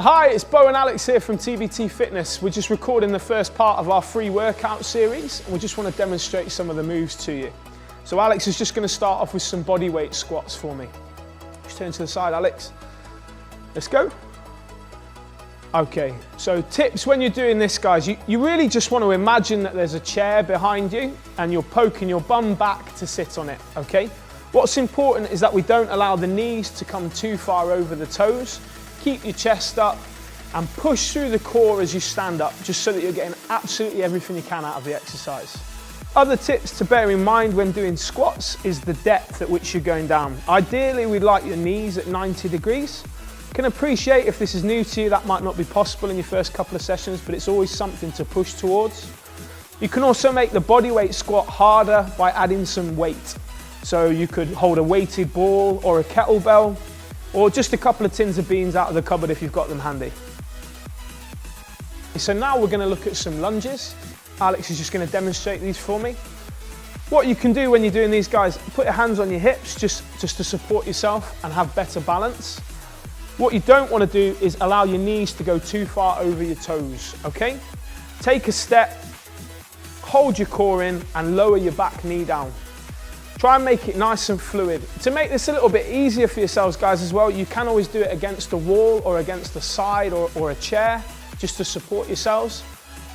Hi, it's Bo and Alex here from TBT Fitness. We're just recording the first part of our free workout series and we just want to demonstrate some of the moves to you. So Alex is just going to start off with some body weight squats for me. Just turn to the side, Alex. Let's go. Okay, so tips when you're doing this, guys, you really just want to imagine that there's a chair behind you and you're poking your bum back to sit on it, okay? What's important is that we don't allow the knees to come too far over the toes. Keep your chest up and push through the core as you stand up, just so that you're getting absolutely everything you can out of the exercise. Other tips to bear in mind when doing squats is the depth at which you're going down. Ideally, we'd like your knees at 90 degrees. Can appreciate if this is new to you, that might not be possible in your first couple of sessions, but it's always something to push towards. You can also make the body weight squat harder by adding some weight. So you could hold a weighted ball or a kettlebell, or just a couple of tins of beans out of the cupboard if you've got them handy. So now we're going to look at some lunges. Alex is just going to demonstrate these for me. What you can do when you're doing these, guys, put your hands on your hips just to support yourself and have better balance. What you don't want to do is allow your knees to go too far over your toes, okay? Take a step, hold your core in and lower your back knee down. Try and make it nice and fluid. To make this a little bit easier for yourselves, guys, as well, you can always do it against a wall or against the side or a chair, just to support yourselves.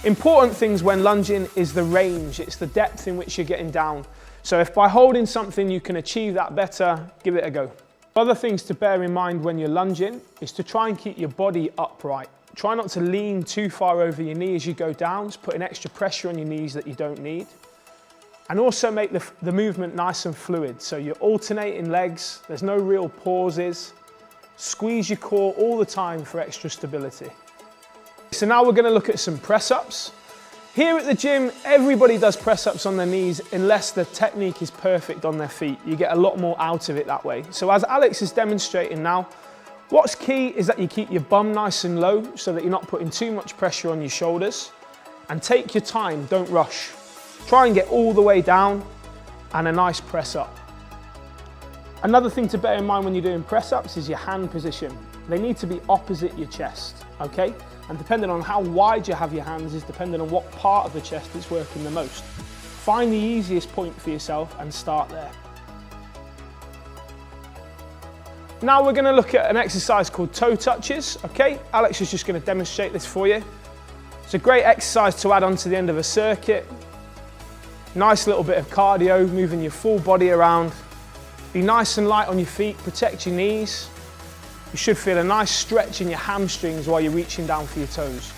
Important things when lunging is the range. It's the depth in which you're getting down. So if by holding something you can achieve that better, give it a go. Other things to bear in mind when you're lunging is to try and keep your body upright. Try not to lean too far over your knee as you go down, just putting extra pressure on your knees that you don't need. And also make the movement nice and fluid. So you're alternating legs, there's no real pauses. Squeeze your core all the time for extra stability. So now we're gonna look at some press-ups. Here at the gym, everybody does press-ups on their knees unless the technique is perfect on their feet. You get a lot more out of it that way. So as Alex is demonstrating now, what's key is that you keep your bum nice and low so that you're not putting too much pressure on your shoulders. And take your time, don't rush. Try and get all the way down and a nice press up. Another thing to bear in mind when you're doing press ups is your hand position. They need to be opposite your chest, okay? And depending on how wide you have your hands is depending on what part of the chest it's working the most. Find the easiest point for yourself and start there. Now we're gonna look at an exercise called toe touches, okay? Alex is just gonna demonstrate this for you. It's a great exercise to add on to the end of a circuit. Nice little bit of cardio, moving your full body around. Be nice and light on your feet, protect your knees. You should feel a nice stretch in your hamstrings while you're reaching down for your toes.